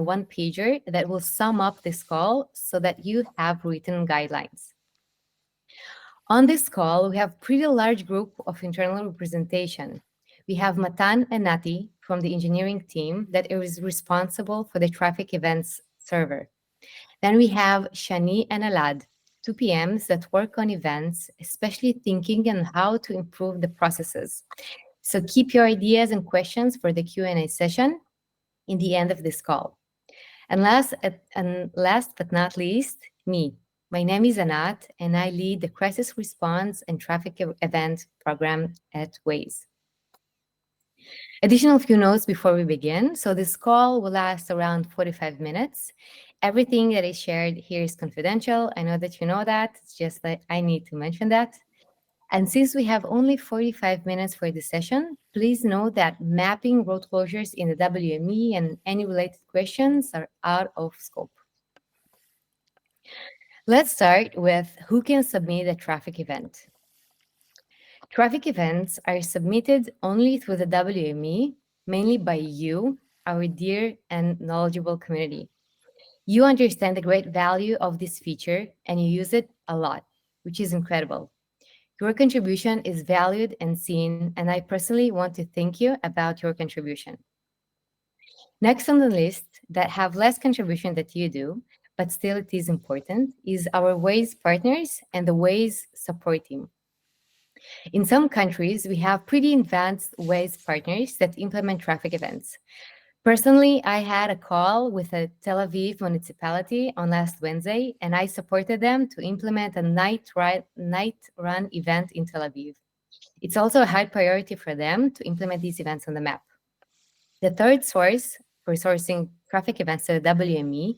one-pager that will sum up this call so that you have written guidelines. On this call, we have pretty large group of internal representation. We have Matan and Nati from the engineering team that is responsible for the traffic events server. Then we have Shani and Alad, two PMs that work on events, especially thinking on how to improve the processes. So keep your ideas and questions for the Q&A session in the end of this call. And last but not least, me. My name is Anat, and I lead the Crisis Response and Traffic Event program at Waze. Additional few notes before we begin. So this call will last around 45 minutes. Everything that is shared here is confidential. I know that you know that. It's just that I need to mention that. And since we have only 45 minutes for the session, please know that mapping road closures in the WME and any related questions are out of scope. Let's start with who can submit a traffic event. Traffic events are submitted only through the WME, mainly by you, our dear and knowledgeable community. You understand the great value of this feature and you use it a lot, which is incredible. Your contribution is valued and seen, and I personally want to thank you about your contribution. Next on the list that have less contribution that you do, but still it is important, is our Waze partners and the Waze support team. In some countries, we have pretty advanced Waze partners that implement traffic events. Personally, I had a call with a Tel Aviv municipality on last Wednesday, and I supported them to implement a night run event in Tel Aviv. It's also a high priority for them to implement these events on the map. The third source for sourcing traffic events to the WME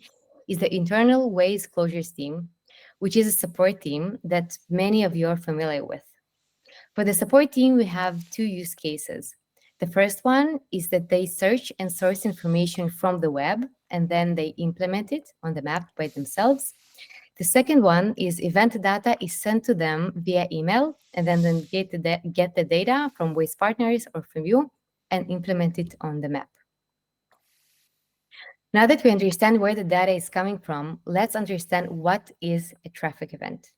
is the internal Waze closures team, which is a support team that many of you are familiar with. For the support team, we have two use cases. The first one is that they search and source information from the web, and then they implement it on the map by themselves. The second one is event data is sent to them via email, and then they get the data from Waze partners or from you and implement it on the map. Now that we understand where the data is coming from, let's understand what is a traffic event.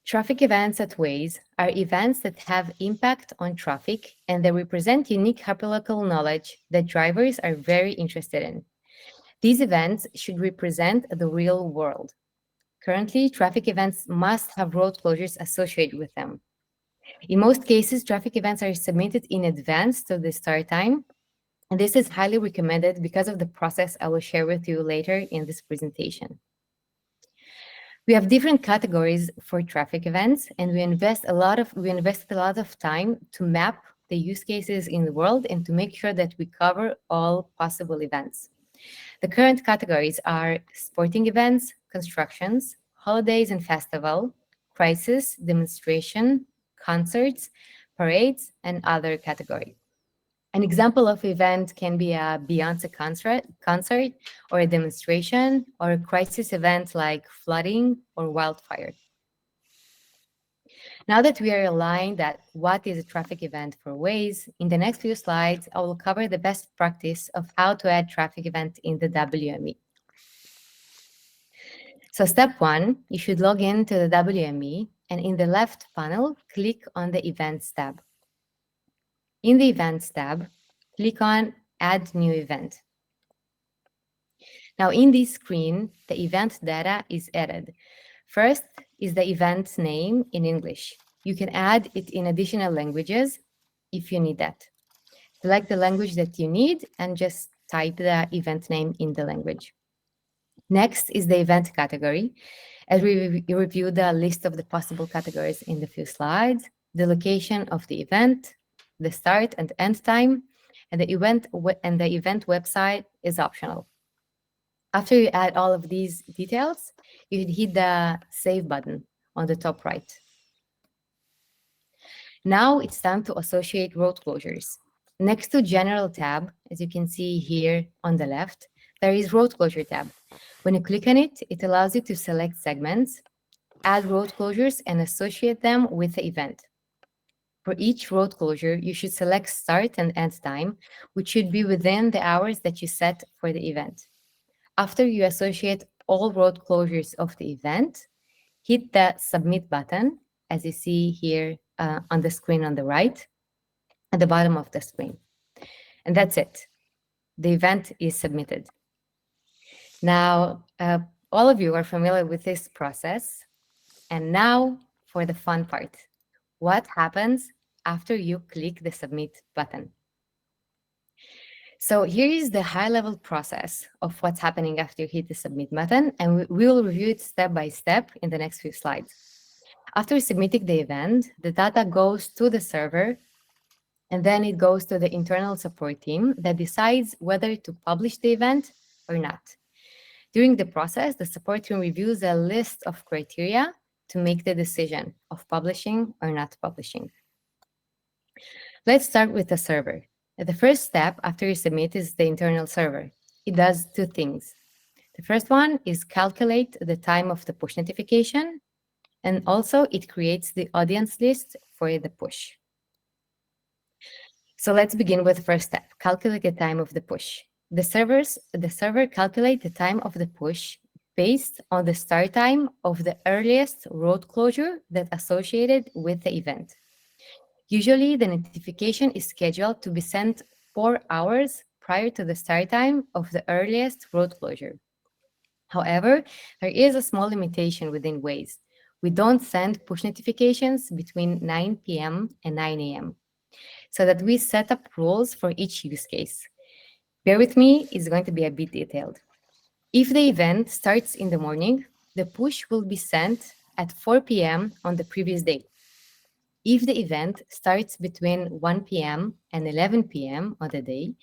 Traffic events at Waze are events that have impact on traffic, and they represent unique hyperlocal knowledge that drivers are very interested in. These events should represent the real world. Currently, traffic events must have road closures associated with them. In most cases, traffic events are submitted in advance to the start time, and this is highly recommended because of the process I will share with you later in this presentation. We have different categories for traffic events, and we invested a lot of time to map the use cases in the world and to make sure that we cover all possible events. The current categories are sporting events, constructions, holidays and festival, crisis, demonstration, concerts, parades, and other categories. An example of event can be a Beyonce concert or a demonstration or a crisis event like flooding or wildfire. Now that we are aligned that what is a traffic event for Waze, in the next few slides, I will cover the best practice of how to add traffic event in the WME. So step one, you should log into the WME, and in the left panel, click on the Events tab. In the Events tab, click on Add New Event. Now in this screen, the event data is added. First is the event name in English. You can add it in additional languages if you need that. Select the language that you need and just type the event name in the language. Next is the event category. As we review the list of the possible categories in the few slides, the location of the event, the start and end time, and the event website is optional. After you add all of these details, you can hit the Save button on the top right. Now it's time to associate road closures. Next to General tab, as you can see here on the left, there is Road Closure tab. When you click on it, it allows you to select segments, add road closures, and associate them with the event. For each road closure, you should select start and end time, which should be within the hours that you set for the event. After you associate all road closures of the event, hit the submit button, as you see here on the screen on the right, at the bottom of the screen. And that's it. The event is submitted. Now, all of you are familiar with this process. And now for the fun part. What happens after you click the submit button? So here is the high-level process of what's happening after you hit the submit button, and we will review it step by step in the next few slides. After submitting the event, the data goes to the server, and then it goes to the internal support team that decides whether to publish the event or not. During the process, the support team reviews a list of criteria to make the decision of publishing or not publishing. Let's start with the server. The first step after you submit is the internal server. It does two things. The first one is calculate the time of the push notification, and also it creates the audience list for the push. So let's begin with the first step, calculate the time of the push. The server calculates the time of the push based on the start time of the earliest road closure that associated with the event. Usually, the notification is scheduled to be sent 4 hours prior to the start time of the earliest road closure. However, there is a small limitation within Waze. We don't send push notifications between 9 p.m. and 9 a.m. so that we set up rules for each use case. Bear with me, it's going to be a bit detailed. If the event starts in the morning, the push will be sent at 4 p.m. on the previous day. If the event starts between 1 p.m. and 11 p.m. on the day,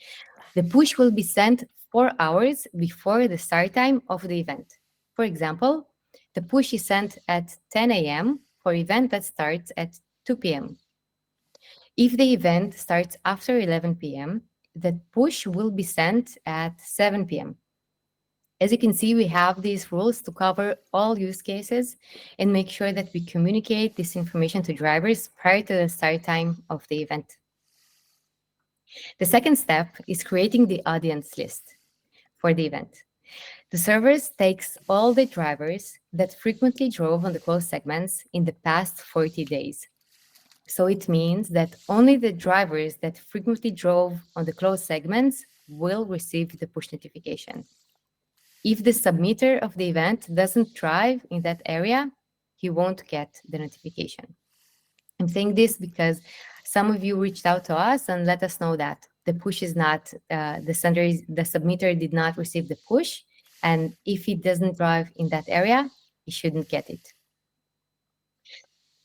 the push will be sent 4 hours before the start time of the event. For example, the push is sent at 10 a.m. for event that starts at 2 p.m. If the event starts after 11 p.m., the push will be sent at 7 p.m. As you can see, we have these rules to cover all use cases and make sure that we communicate this information to drivers prior to the start time of the event. The second step is creating the audience list for the event. The server takes all the drivers that frequently drove on the closed segments in the past 40 days. So it means that only the drivers that frequently drove on the closed segments will receive the push notification. If the submitter of the event doesn't drive in that area, he won't get the notification. I'm saying this because some of you reached out to us and let us know that the push is not, the submitter did not receive the push, and if he doesn't drive in that area, he shouldn't get it.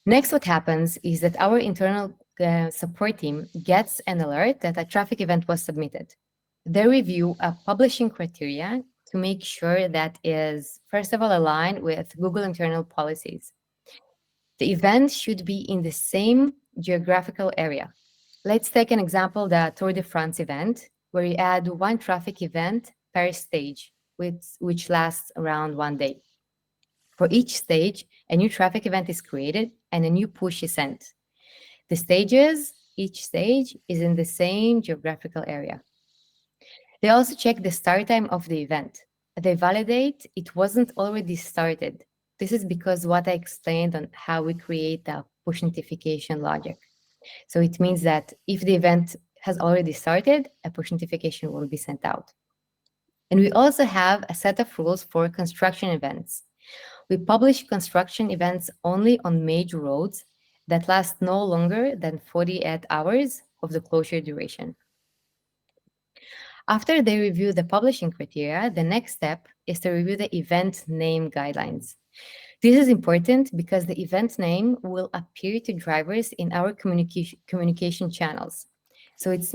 Next, what happens is that our internal support team gets an alert that a traffic event was submitted. They review a publishing criteria to make sure that is, first of all, aligned with Google internal policies. The event should be in the same geographical area. Let's take an example, the Tour de France event, where you add one traffic event per stage, which lasts around 1 day. For each stage, a new traffic event is created and a new push is sent. The stages, each stage is in the same geographical area. They also check the start time of the event. They validate it wasn't already started. This is because what I explained on how we create the push notification logic. So it means that if the event has already started, a push notification will be sent out. And we also have a set of rules for construction events. We publish construction events only on major roads that last no longer than 48 hours of the closure duration. After they review the publishing criteria, the next step is to review the event name guidelines. This is important because the event name will appear to drivers in our communication channels. So it's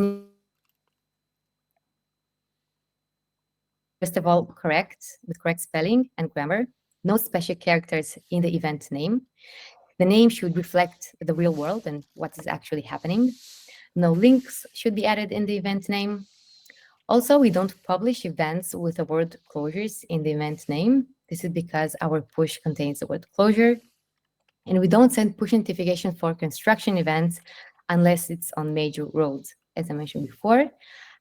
first of all correct, with correct spelling and grammar, no special characters in the event name. The name should reflect the real world and what is actually happening. No links should be added in the event name. Also, we don't publish events with the word closures in the event name. This is because our push contains the word closure. And we don't send push notifications for construction events unless it's on major roads, as I mentioned before.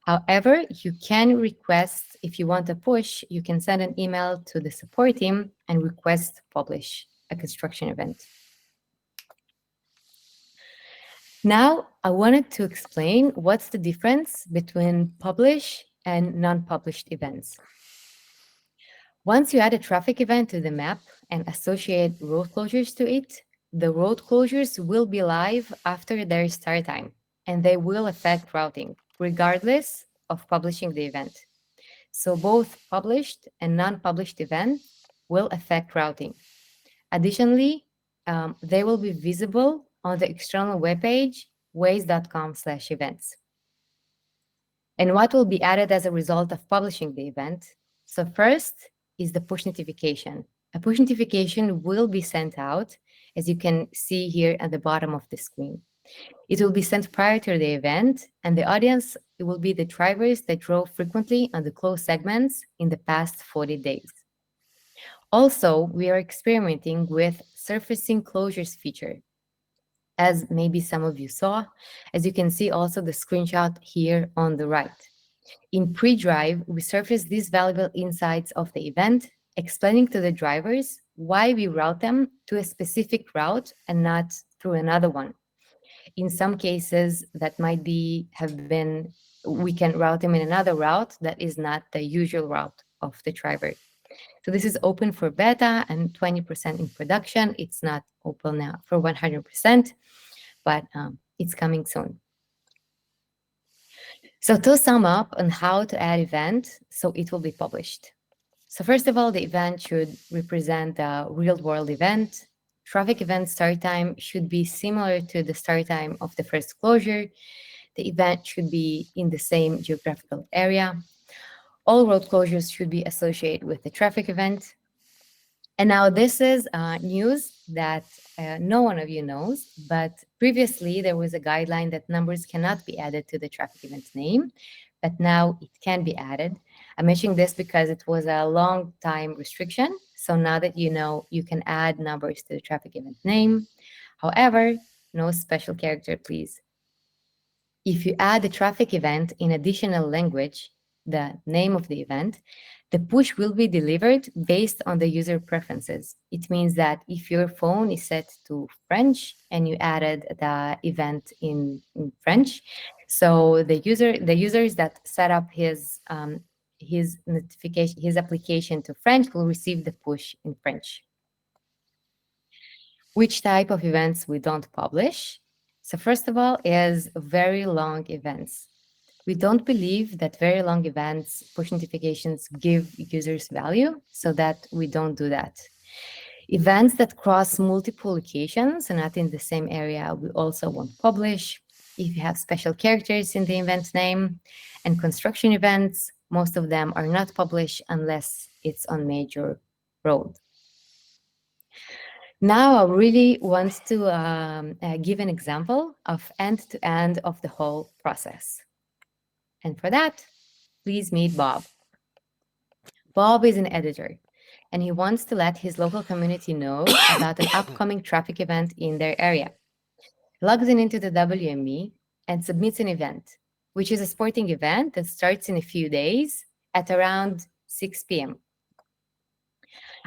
However, you can request, if you want a push, you can send an email to the support team and request to publish a construction event. Now, I wanted to explain what's the difference between published and non-published events. Once you add a traffic event to the map and associate road closures to it, the road closures will be live after their start time, and they will affect routing, regardless of publishing the event. So both published and non-published events will affect routing. Additionally, they will be visible on the external webpage, waze.com/events. And what will be added as a result of publishing the event? So first is the push notification. A push notification will be sent out, as you can see here at the bottom of the screen. It will be sent prior to the event, and the audience will be the drivers that drove frequently on the closed segments in the past 40 days. Also, we are experimenting with surfacing closures feature. As maybe some of you saw, as you can see also the screenshot here on the right. In pre-drive, we surface these valuable insights of the event, explaining to the drivers why we route them to a specific route and not through another one. In some cases, that might have been, we can route them in another route that is not the usual route of the driver. So this is open for beta and 20% in production. It's not open now for 100%, but it's coming soon. So to sum up on how to add event, so it will be published. So first of all, the event should represent a real-world event. Traffic event start time should be similar to the start time of the first closure. The event should be in the same geographical area. All road closures should be associated with the traffic event. And now this is news that no one of you knows, but previously there was a guideline that numbers cannot be added to the traffic event name, but now it can be added. I'm mentioning this because it was a long time restriction. So now that you know, you can add numbers to the traffic event name. However, no special character, please. If you add the traffic event in additional language, the name of the event, the push will be delivered based on the user preferences. It means that if your phone is set to French and you added the event in French, so the users that set up his application to French will receive the push in French. Which type of events we don't publish? So first of all is very long events. We don't believe that very long events push notifications give users value, so that we don't do that. Events that cross multiple locations and not in the same area, we also won't publish. If you have special characters in the event name, and construction events, most of them are not published unless it's on major road. Now I really want to give an example of end-to-end of the whole process. And for that, please meet Bob. Bob is an editor, and he wants to let his local community know about an upcoming traffic event in their area. He logs in into the WME and submits an event, which is a sporting event that starts in a few days at around 6 p.m.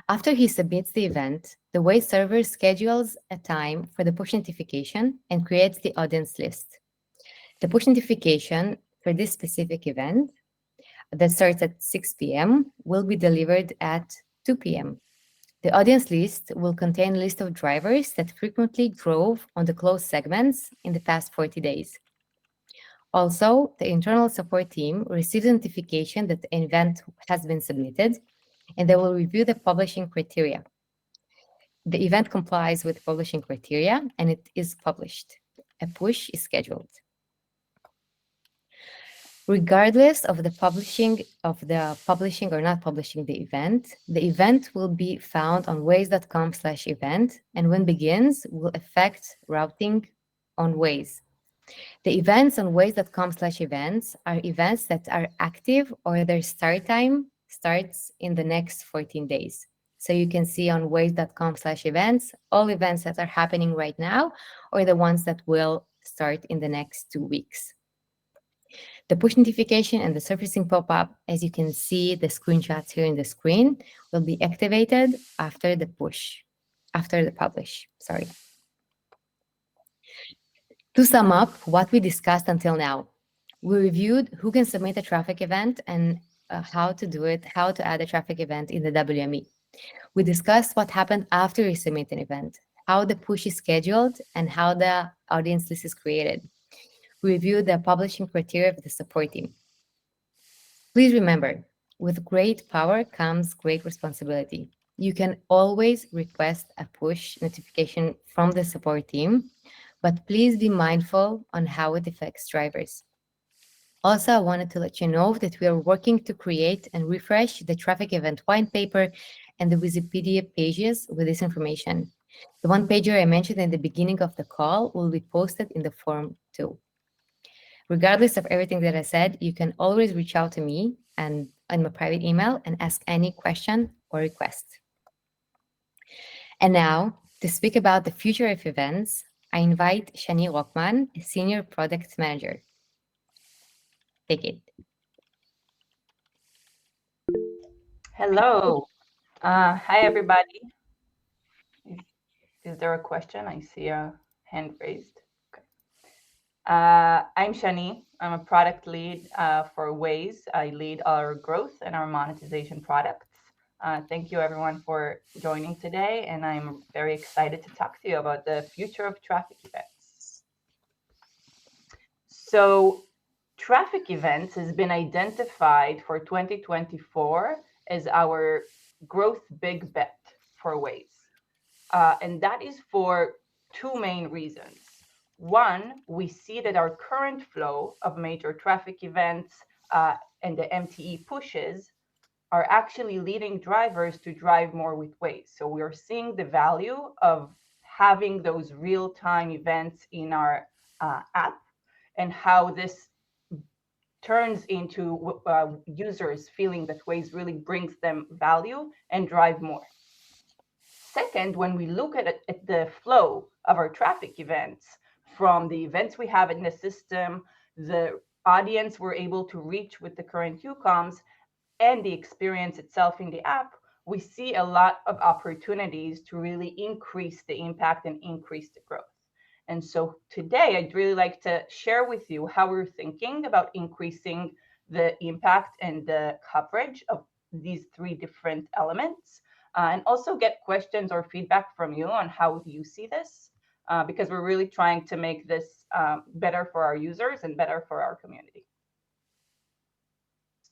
After he submits the event, the Waze server schedules a time for the push notification and creates the audience list. The push notification for this specific event that starts at 6 p.m. will be delivered at 2 p.m. The audience list will contain a list of drivers that frequently drove on the closed segments in the past 40 days. Also, the internal support team receives a notification that an event has been submitted, and they will review the publishing criteria. The event complies with publishing criteria, and it is published. A push is scheduled. Regardless of the publishing or not publishing the event will be found on waze.com/event, and when begins will affect routing on Waze. The events on waze.com/events are events that are active or their start time starts in the next 14 days. So you can see on waze.com/events all events that are happening right now or the ones that will start in the next 2 weeks. The push notification and the surfacing pop-up, as you can see the screenshots here in the screen, will be activated after the publish. To sum up what we discussed until now, we reviewed who can submit a traffic event and how to do it, how to add a traffic event in the WME. We discussed what happened after you submit an event, how the push is scheduled, and how the audience list is created. We reviewed the publishing criteria of the support team. Please remember, with great power comes great responsibility. You can always request a push notification from the support team, but please be mindful on how it affects drivers. Also, I wanted to let you know that we are working to create and refresh the traffic event white paper and the Wikipedia pages with this information. The one pager I mentioned in the beginning of the call will be posted in the forum too. Regardless of everything that I said, you can always reach out to me and on my private email and ask any question or request. And now, to speak about the future of events, I invite Shani Rockman, a Senior Product Manager. Take it. Hello. Hi, everybody. Is there a question? I see a hand raised. Okay. I'm Shani. I'm a product lead for Waze. I lead our growth and our monetization products. Thank you, everyone, for joining today. And I'm very excited to talk to you about the future of traffic events. So traffic events has been identified for 2024 as our growth big bet for Waze. And that is for two main reasons. One, we see that our current flow of major traffic events and the MTE pushes are actually leading drivers to drive more with Waze. So we are seeing the value of having those real-time events in our app and how this turns into users feeling that Waze really brings them value and drive more. Second, when we look at the flow of our traffic events, from the events we have in the system, the audience we're able to reach with the current UCOMs, and the experience itself in the app, we see a lot of opportunities to really increase the impact and increase the growth. And so today, I'd really like to share with you how we're thinking about increasing the impact and the coverage of these three different elements, and also get questions or feedback from you on how you see this, because we're really trying to make this better for our users and better for our community.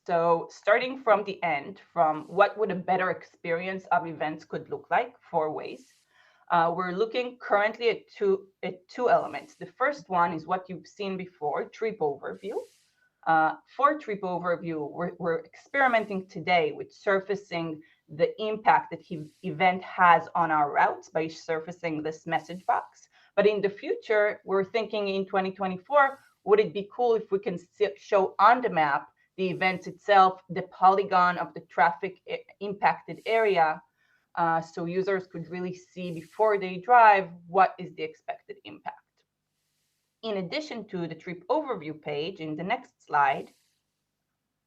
So starting from the end, from what would a better experience of events could look like for Waze, we're looking currently at two elements. The first one is what you've seen before, trip overview. For trip overview, we're experimenting today with surfacing the impact that event has on our routes by surfacing this message box. But in the future, we're thinking in 2024, would it be cool if we can show on the map the event itself, the polygon of the traffic impacted area, so users could really see before they drive what is the expected impact. In addition to the trip overview page in the next slide,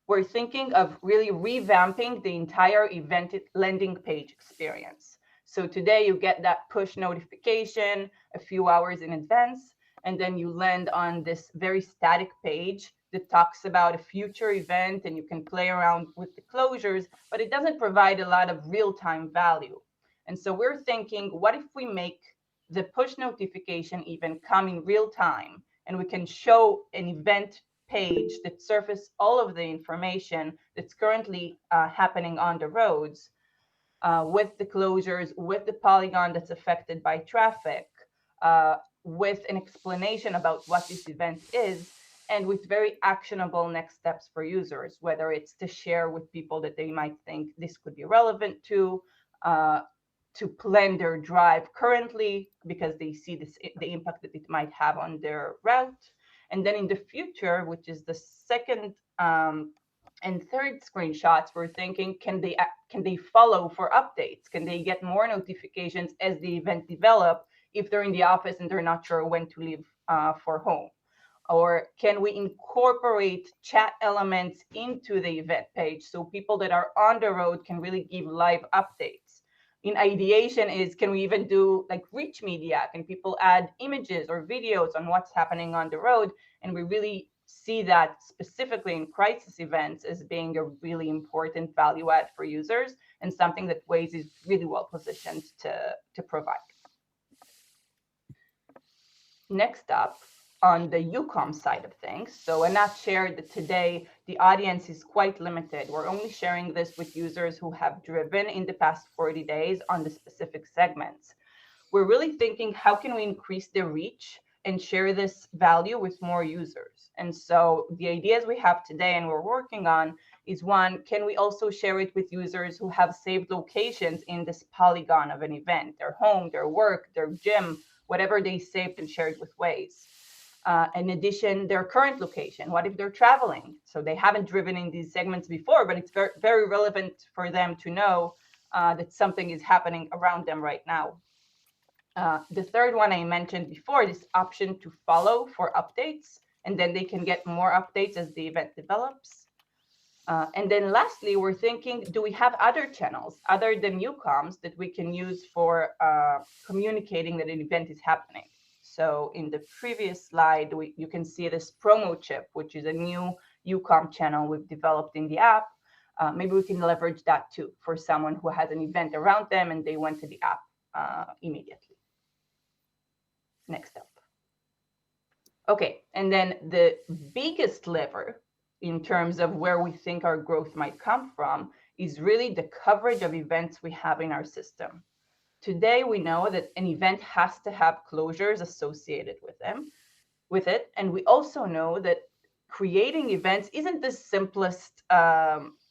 we're thinking of really revamping the entire event landing page experience. So today you get that push notification a few hours in advance, and then you land on this very static page that talks about a future event, and you can play around with the closures, but it doesn't provide a lot of real-time value. And so we're thinking, what if we make the push notification even come in real time, and we can show an event page that surfaces all of the information that's currently happening on the roads, with the closures, with the polygon that's affected by traffic, with an explanation about what this event is, and with very actionable next steps for users, whether it's to share with people that they might think this could be relevant to plan their drive currently because they see the impact that it might have on their route. And then in the future, which is the second and third screenshots, we're thinking, can they follow for updates? Can they get more notifications as the event develop if they're in the office and they're not sure when to leave for home? Or can we incorporate chat elements into the event page so people that are on the road can really give live updates? In ideation is, can we even do like rich media? Can people add images or videos on what's happening on the road? And we really see that specifically in crisis events as being a really important value add for users and something that Waze is really well positioned to provide. Next up, on the UCOM side of things, so Anat shared that today the audience is quite limited. We're only sharing this with users who have driven in the past 40 days on the specific segments. We're really thinking, how can we increase the reach and share this value with more users? And so the ideas we have today and we're working on is, one, can we also share it with users who have saved locations in this polygon of an event, their home, their work, their gym, whatever they saved and shared with Waze. In addition, their current location. What if they're traveling? So they haven't driven in these segments before, but it's very, very relevant for them to know that something is happening around them right now. The third one I mentioned before, this option to follow for updates, and then they can get more updates as the event develops. And then lastly, we're thinking, do we have other channels other than UCOMs that we can use for communicating that an event is happening? So in the previous slide, you can see this promo chip, which is a new UCOM channel we've developed in the app. Maybe we can leverage that too for someone who has an event around them and they went to the app immediately. Next up. Okay, and then the biggest lever in terms of where we think our growth might come from is really the coverage of events we have in our system. Today, we know that an event has to have closures associated with it. And we also know that creating events isn't the simplest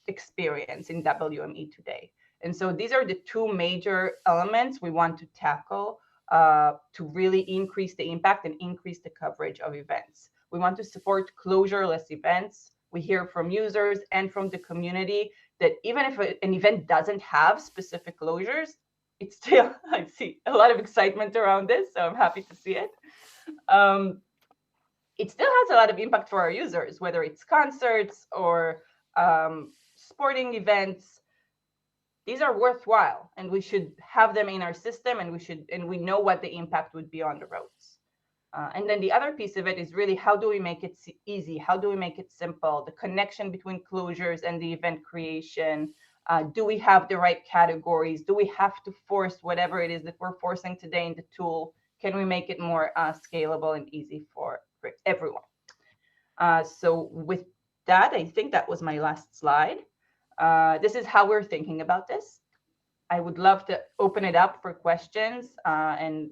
experience in WME today. And so these are the two major elements we want to tackle to really increase the impact and increase the coverage of events. We want to support closureless events. We hear from users and from the community that even if an event doesn't have specific closures, it's still, I see a lot of excitement around this, so I'm happy to see it. It still has a lot of impact for our users, whether it's concerts or sporting events. These are worthwhile, and we should have them in our system, and we know what the impact would be on the roads. And then the other piece of it is really, how do we make it easy? How do we make it simple? The connection between closures and the event creation. Do we have the right categories? Do we have to force whatever it is that we're forcing today in the tool? Can we make it more scalable and easy for everyone? So with that, I think that was my last slide. This is how we're thinking about this. I would love to open it up for questions and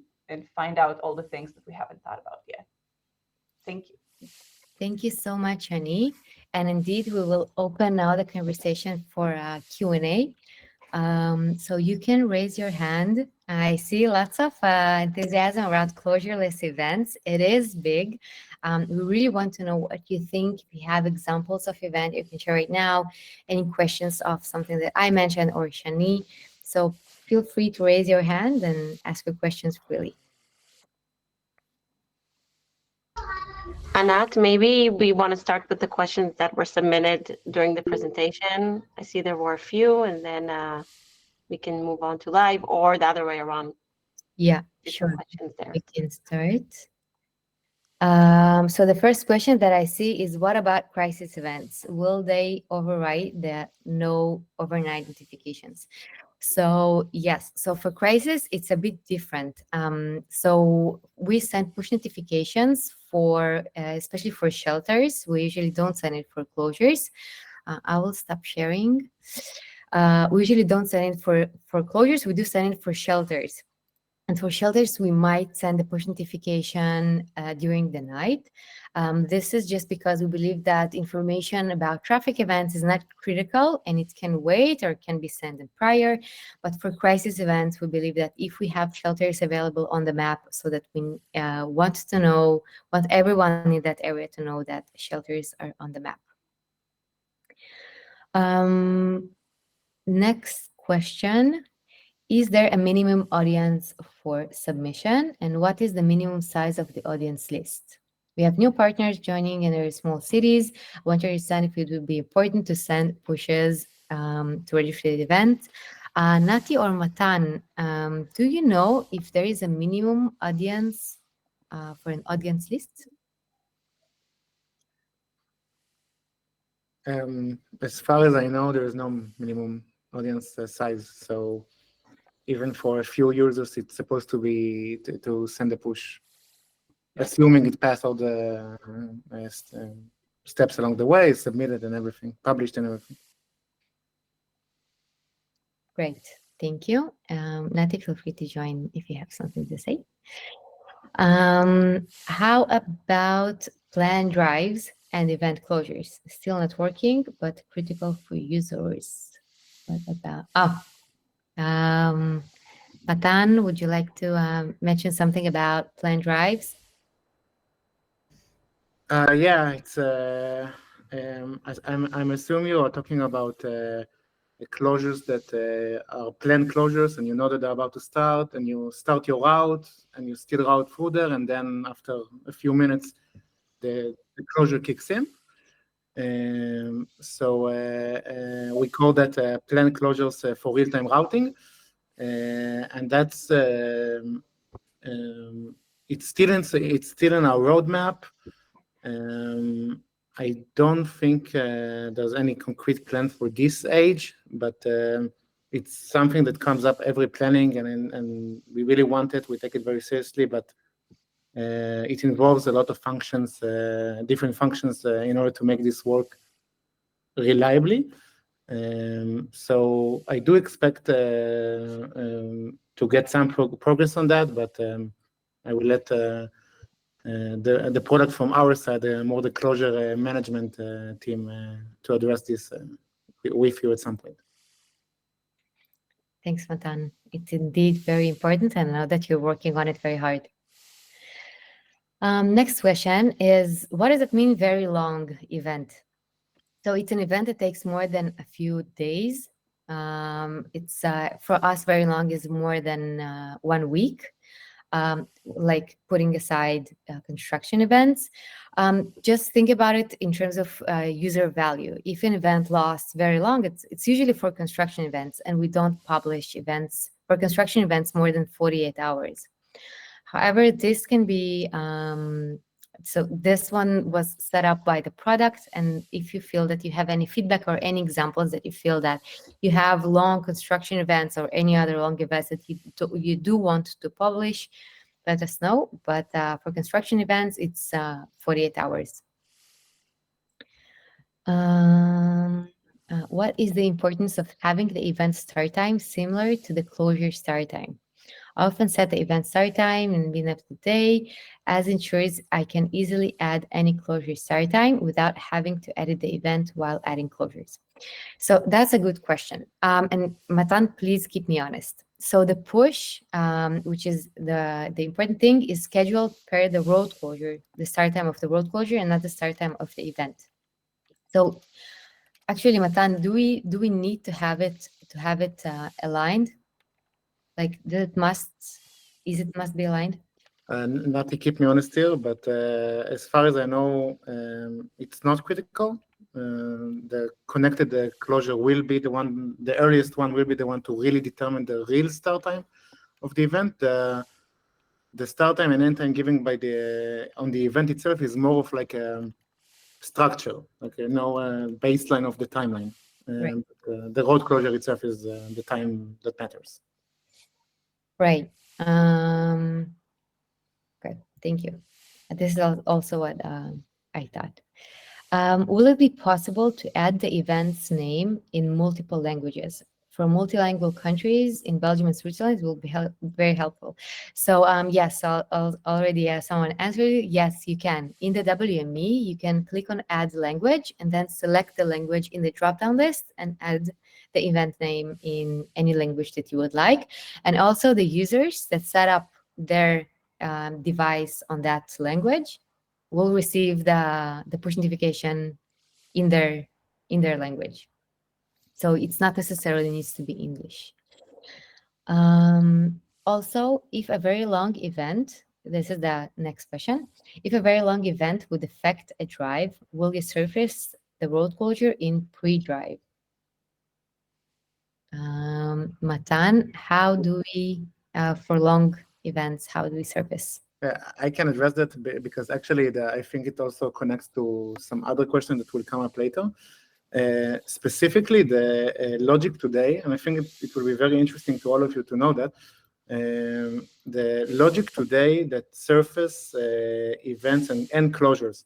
find out all the things that we haven't thought about yet. Thank you. Thank you so much, Ani. And indeed, we will open now the conversation for Q&A. So you can raise your hand. I see lots of enthusiasm around closureless events. It is big. We really want to know what you think. If you have examples of event, you can share right now. Any questions of something that I mentioned or Shani. So feel free to raise your hand and ask your questions freely. Anat, maybe we want to start with the questions that were submitted during the presentation. I see there were a few, and then we can move on to live, or the other way around. Yeah, sure. Questions there. We can start. So the first question that I see is, what about crisis events? Will they override the no overnight notifications? So yes, so for crisis, it's a bit different. So we send push notifications for, especially for shelters. We usually don't send it for closures. I will stop sharing. We usually don't send it for closures. We do send it for shelters. And for shelters, we might send a push notification during the night. This is just because we believe that information about traffic events is not critical and it can wait or can be sent in prior. But for crisis events, we believe that if we have shelters available on the map, so that we want everyone in that area to know that shelters are on the map. Next question. is there a minimum audience for submission? And what is the minimum size of the audience list? We have new partners joining in their small cities. I want to understand if it would be important to send pushes to register the event. Nati or Matan, do you know if there is a minimum audience for an audience list? As far as I know, there is no minimum audience size. So even for a few users, it's supposed to be to send a push, assuming it passed all the steps along the way, submitted and everything, published and everything. Great, thank you. Nati, feel free to join if you have something to say. How about planned drives and event closures? Still not working, but critical for users. What about, Matan, would you like to mention something about planned drives? Yeah, it's. I'm assuming you are talking about the closures that are planned closures, and you know that they're about to start, and you start your route, and you still route through there, and then after a few minutes, the closure kicks in. So we call that planned closures for real-time routing, and that's it's still in our roadmap. I don't think there's any concrete plan for this age, but it's something that comes up every planning, and we really want it. We take it very seriously, but it involves a lot of functions, different functions, in order to make this work reliably. So I do expect to get some progress on that, but I will let the product from our side, more the closure management team, to address this with you at some point. Thanks, Matan. It's indeed very important, and I know that you're working on it very hard. Next question is, what does it mean, very long event? So it's an event that takes more than a few days. It's for us, very long is more than 1 week. Like putting aside construction events, just think about it in terms of user value. If an event lasts very long, it's usually for construction events, and we don't publish events for construction events more than 48 hours. However, this can be, so this one was set up by the product, and if you feel that you have any feedback or any examples that you feel that you have long construction events or any other long events that you do want to publish, let us know. But for construction events, it's 48 hours. What is the importance of having the event start time similar to the closure start time? I often set the event start time and beginning of the day, as ensures I can easily add any closure start time without having to edit the event while adding closures. So that's a good question. And Matan, please keep me honest. So the push, which is the important thing, is scheduled per the road closure, the start time of the road closure, and not the start time of the event. So actually, Matan, do we need to have it aligned? Like, it must be aligned? Not to keep me honest here, but as far as I know, it's not critical. The connected closure will be the earliest one will be the one to really determine the real start time of the event. The start time and end time given by on the event itself is more of like a structure, like baseline of the timeline. Right. The road closure itself is the time that matters. Right. Good. Thank you. This is also what I thought. Will it be possible to add the event's name in multiple languages? For multilingual countries in Belgium and Switzerland, it will be very helpful. So yes, I'll already someone answered it. Yes, you can. In the WME, you can click on Add Language and then select the language in the drop-down list and add the event name in any language that you would like. And also the users that set up their device on that language will receive the push notification in their language. So it's not necessarily needs to be English. Also, if a very long event, this is the next question. If a very long event would affect a drive, will you surface the road closure in pre-drive? Matan, how do we, for long events, how do we surface? I can address that because actually I think it also connects to some other question that will come up later. Specifically, the logic today, and I think it will be very interesting to all of you to know that the logic today that surface events and closures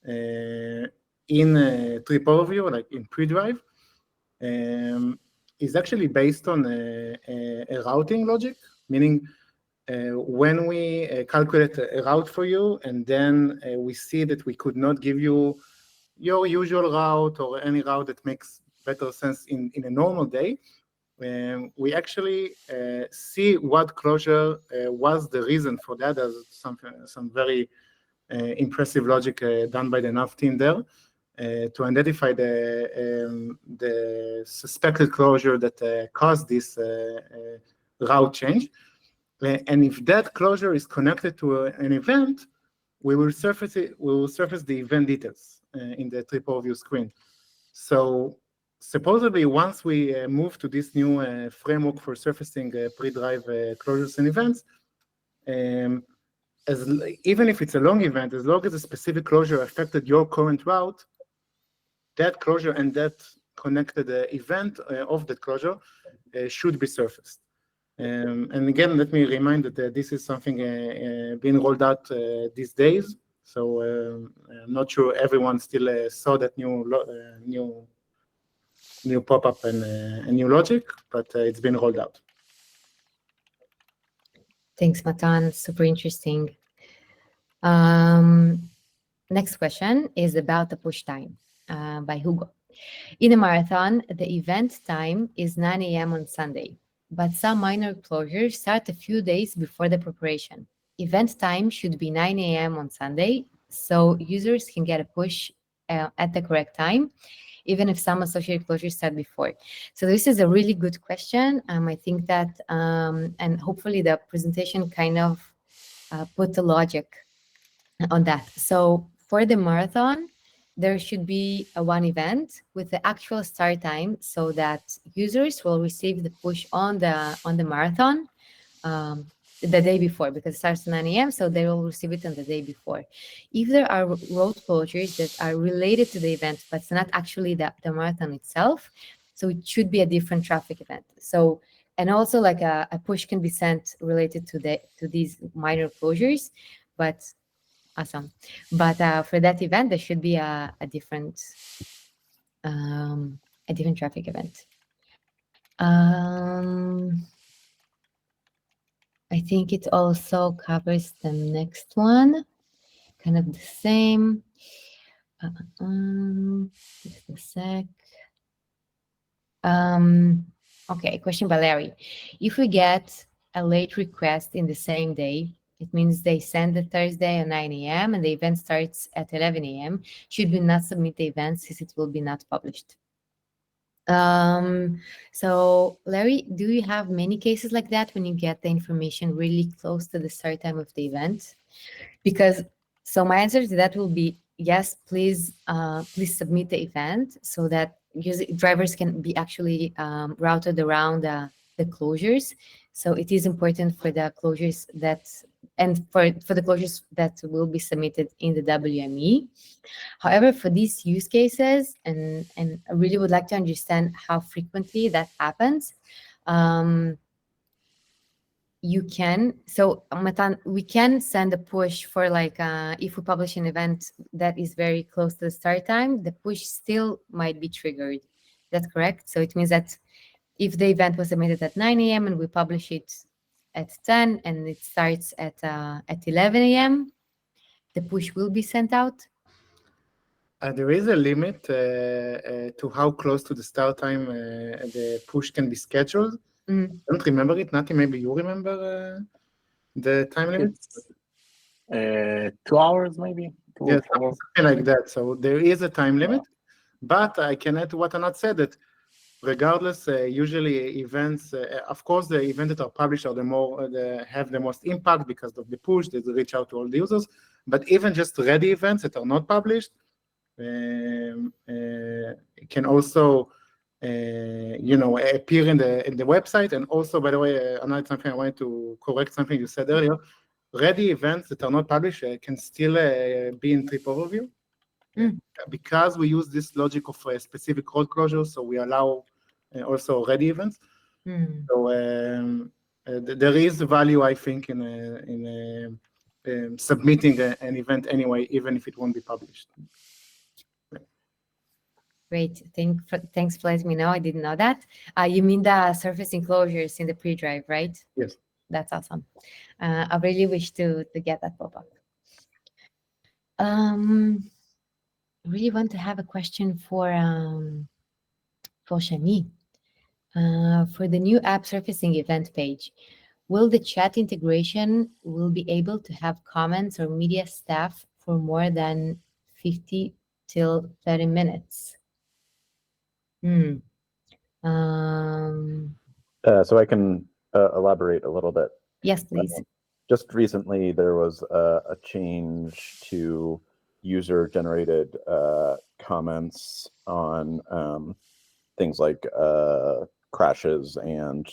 in trip overview, like in pre-drive, is actually based on a routing logic, meaning when we calculate a route for you, and then we see that we could not give you your usual route or any route that makes better sense in a normal day, we actually see what closure was the reason for that. There's some very impressive logic done by the nav team there to identify the suspected closure that caused this route change. And if that closure is connected to an event, we will surface it. We will surface the event details in the trip overview screen. So supposedly, once we move to this new framework for surfacing pre-drive closures and events, even if it's a long event, as long as a specific closure affected your current route, that closure and that connected event of that closure should be surfaced. And again, let me remind that this is something being rolled out these days. So I'm not sure everyone still saw that new pop-up and new logic, but it's been rolled out. Thanks, Matan. Super interesting. Next question is about the push time by Hugo. In a marathon, the event time is 9 a.m. on Sunday, but some minor closures start a few days before the preparation. Event time should be 9 a.m. on Sunday, so users can get a push at the correct time, even if some associated closures start before. So this is a really good question. I think that, and hopefully the presentation kind of put the logic on that. So for the marathon, there should be one event with the actual start time so that users will receive the push on the marathon the day before, because it starts at 9 a.m., so they will receive it on the day before. If there are road closures that are related to the event, but it's not actually the marathon itself, so it should be a different traffic event. So, and also like a push can be sent related to these minor closures, but awesome. But for that event, there should be a different traffic event. I think it also covers the next one, kind of the same. Just a sec. Okay, question by Larry. If we get a late request in the same day, it means they send the Thursday at 9 a.m. and the event starts at 11 a.m. Should we not submit the event since it will be not published? So Larry, do you have many cases like that when you get the information really close to the start time of the event? Because, so my answer to that will be yes, please submit the event so that drivers can be actually routed around the closures. So it is important for the closures and for the closures that will be submitted in the WME. However, for these use cases, and I really would like to understand how frequently that happens, you can, so Matan, we can send a push for like, if we publish an event that is very close to the start time, the push still might be triggered. That's correct? So it means that if the event was submitted at 9 a.m. and we publish it at 10 and it starts at 11 a.m., the push will be sent out? There is a limit to how close to the start time the push can be scheduled. I don't remember it. Nati, maybe you remember the time limit? 2 hours, maybe. Yeah, something like that. So there is a time limit, but I can add to what Anat said, that regardless, usually events, of course, the events that are published are have the most impact because of the push that reach out to all the users. But even just ready events that are not published can also appear in the website. And also, by the way, another something I wanted to correct something you said earlier. Ready events that are not published can still be in trip overview. Because we use this logic of a specific road closure, so we allow also ready events. So there is value, I think, in submitting an event anyway, even if it won't be published. Great. Thanks for letting me know. I didn't know that. You mean the surface enclosures in the pre-drive, right? Yes. That's awesome. I really wish to get that pop-up. Really want to have a question for Shani. For the new app surfacing event page, will the chat integration will be able to have comments or media staff for more than 50 till 30 minutes? So I can elaborate a little bit. Yes, please. Just recently, there was a change to user-generated comments on things like crashes and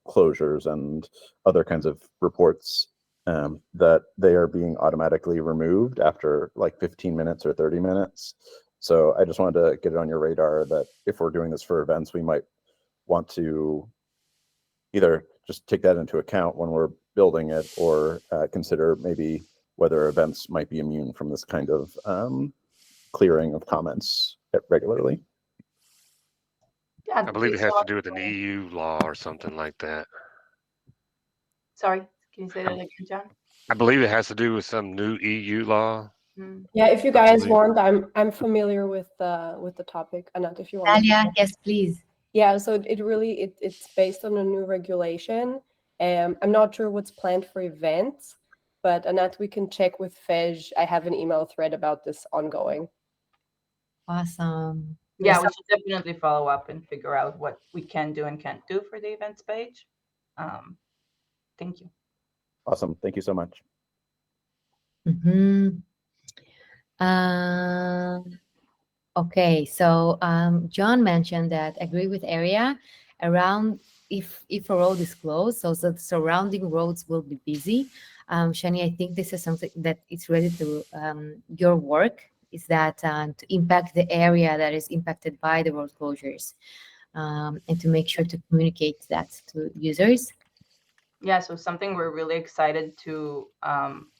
closures and other kinds of reports that they are being automatically removed after like 15 minutes or 30 minutes. So I just wanted to get it on your radar that if we're doing this for events, we might want to either just take that into account when we're building it, or consider maybe whether events might be immune from this kind of clearing of comments regularly. Yeah, I believe it has to do with an EU law or something like that. Sorry, can you say that again, John? I believe it has to do with some new EU law. Yeah, if you guys want, I'm familiar with the topic. Anat, if you want. Dalia, yes, please. Yeah, so it's based on a new regulation. I'm not sure what's planned for events, but Anat, we can check with Fej. I have an email thread about this ongoing. Awesome. Yeah, we should definitely follow up and figure out what we can do and can't do for the events page. Thank you. Awesome. Thank you so much. Okay, so John mentioned that agree with area around if a road is closed, so the surrounding roads will be busy. Shani, I think this is something that is related to your work, is that to impact the area that is impacted by the road closures, and to make sure to communicate that to users. Yeah, so something we're really excited to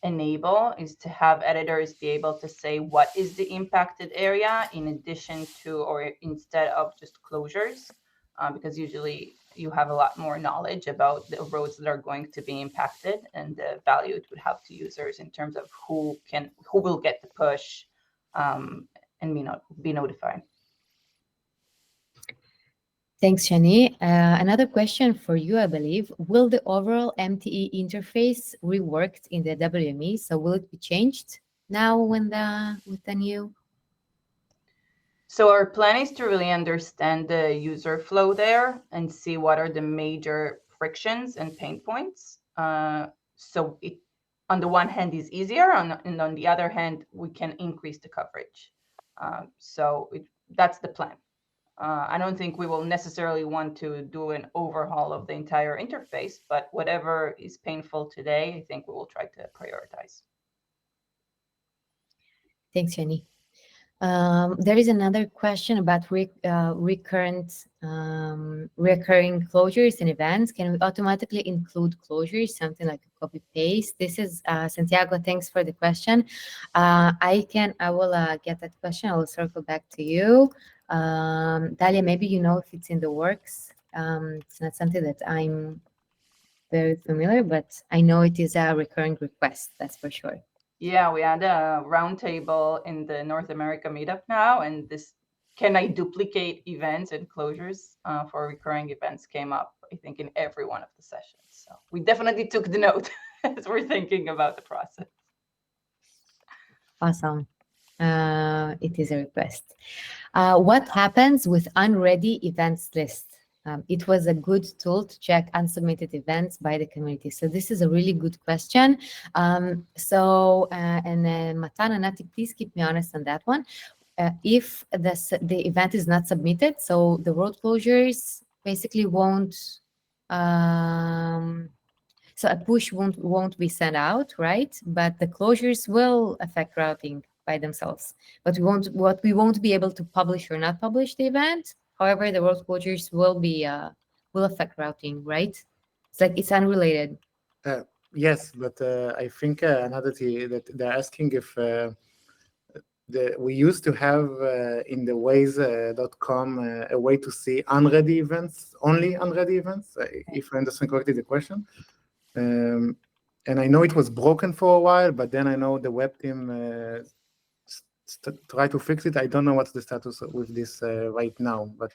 enable is to have editors be able to say what is the impacted area in addition to, or instead of just closures, because usually you have a lot more knowledge about the roads that are going to be impacted and the value it would have to users in terms of who will get the push and be notified. Thanks, Shani. Another question for you, I believe. Will the overall MTE interface reworked in the WME? So will it be changed now with the new? So our plan is to really understand the user flow there and see what are the major frictions and pain points. So it, on the one hand, is easier, and on the other hand, we can increase the coverage. That's the plan. I don't think we will necessarily want to do an overhaul of the entire interface, but whatever is painful today, I think we will try to prioritize. Thanks, Shani. There is another question about recurring closures and events. Can we automatically include closures, something like a copy paste? This is Santiago. Thanks for the question. I will get that question. I will circle back to you. Dalia, maybe you know if it's in the works. It's not something that I'm very familiar, but I know it is a recurring request. That's for sure. Yeah, we had a roundtable in the North America meetup now, and this can I duplicate events and closures for recurring events came up, I think, in every one of the sessions. So we definitely took the note as we're thinking about the process. Awesome. It is a request. What happens with unready events list? It was a good tool to check unsubmitted events by the community. So this is a really good question. And Matan and Nati, please keep me honest on that one. If the event is not submitted, so the road closures basically won't, so a push won't be sent out, right? But the closures will affect routing by themselves. But we won't be able to publish or not publish the event. However, the road closures will affect routing, right? It's unrelated. Yes, but I think another thing that they're asking if we used to have in the Waze.com a way to see unready events, only unready events, if I understand correctly the question. And I know it was broken for a while, but then I know the web team tried to fix it. I don't know what's the status with this right now, but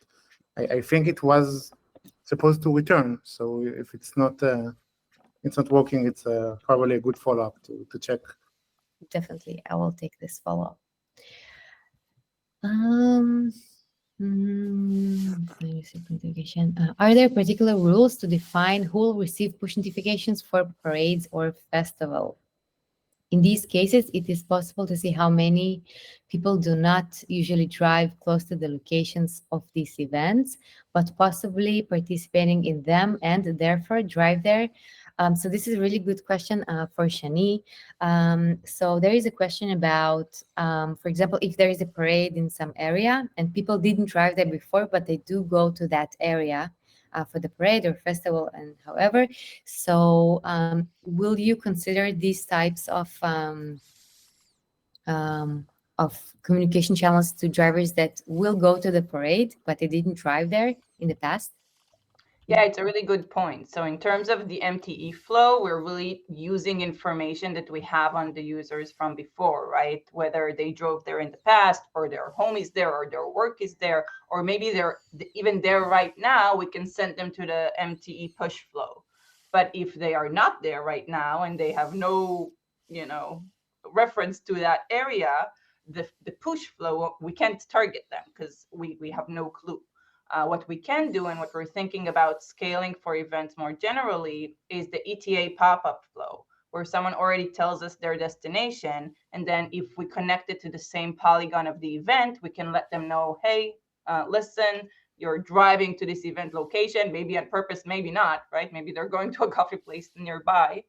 I think it was supposed to return. So if it's not working, it's probably a good follow-up to check. Definitely, I will take this follow-up. Are there particular rules to define who will receive push notifications for parades or festival? In these cases, it is possible to see how many people do not usually drive close to the locations of these events, but possibly participating in them and therefore drive there. So this is a really good question for Shani. So there is a question about, for example, if there is a parade in some area and people didn't drive there before, but they do go to that area for the parade or festival and however. So will you consider these types of communication channels to drivers that will go to the parade, but they didn't drive there in the past? Yeah, it's a really good point. So in terms of the MTE flow, we're really using information that we have on the users from before, right? Whether they drove there in the past or their home is there or their work is there, or maybe they're even there right now, we can send them to the MTE push flow. But if they are not there right now and they have no, reference to that area, the push flow, we can't target them because we have no clue. What we can do and what we're thinking about scaling for events more generally is the ETA pop-up flow, where someone already tells us their destination. And then if we connect it to the same polygon of the event, we can let them know, hey, listen, you're driving to this event location, maybe on purpose, maybe not, right? Maybe they're going to a coffee place nearby.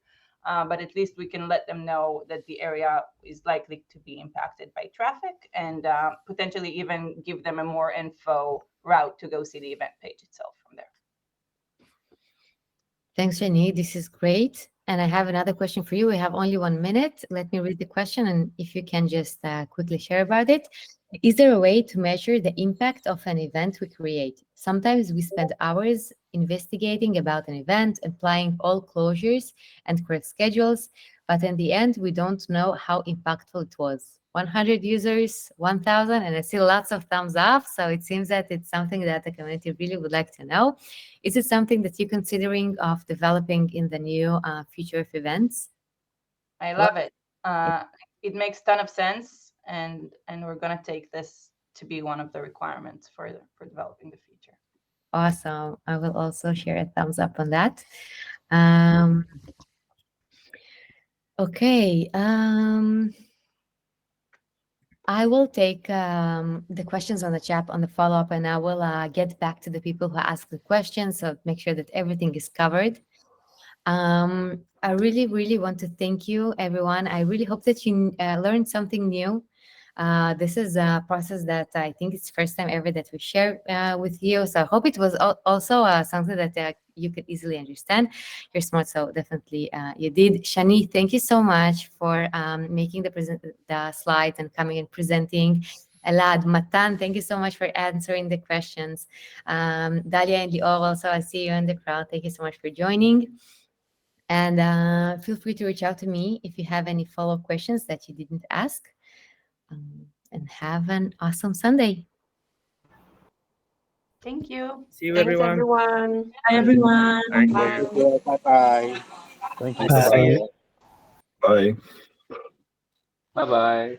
But at least we can let them know that the area is likely to be impacted by traffic and potentially even give them a more info route to go see the event page itself from there. Thanks, Jenny. This is great. And I have another question for you. We have only 1 minute. Let me read the question, and if you can just quickly share about it. Is there a way to measure the impact of an event we create? Sometimes we spend hours investigating about an event, applying all closures and correct schedules, but in the end, we don't know how impactful it was. 100 users, 1,000, and I see lots of thumbs up. So it seems that it's something that the community really would like to know. Is it something that you're considering of developing in the new future of events? I love it. It makes a ton of sense, and we're going to take this to be one of the requirements for developing the feature. Awesome. I will also share a thumbs up on that. Okay. I will take the questions on the chat on the follow-up, and I will get back to the people who ask the questions, so make sure that everything is covered. I really, really want to thank you, everyone. I really hope that you learned something new. This is a process that I think it's the first time ever that we share with you. So I hope it was also something that you could easily understand. You're smart, so definitely you did. Shani, thank you so much for making the slides and coming and presenting. Elad, Matan, thank you so much for answering the questions. Dalia and Lior, also, I see you in the crowd. Thank you so much for joining. And feel free to reach out to me if you have any follow-up questions that you didn't ask. And have an awesome Sunday. Thank you. See you, Thanks, everyone. everyone. Bye, everyone. Thank Bye. you. Bye-bye. Thank you. Bye. Bye-bye. Bye. Bye-bye.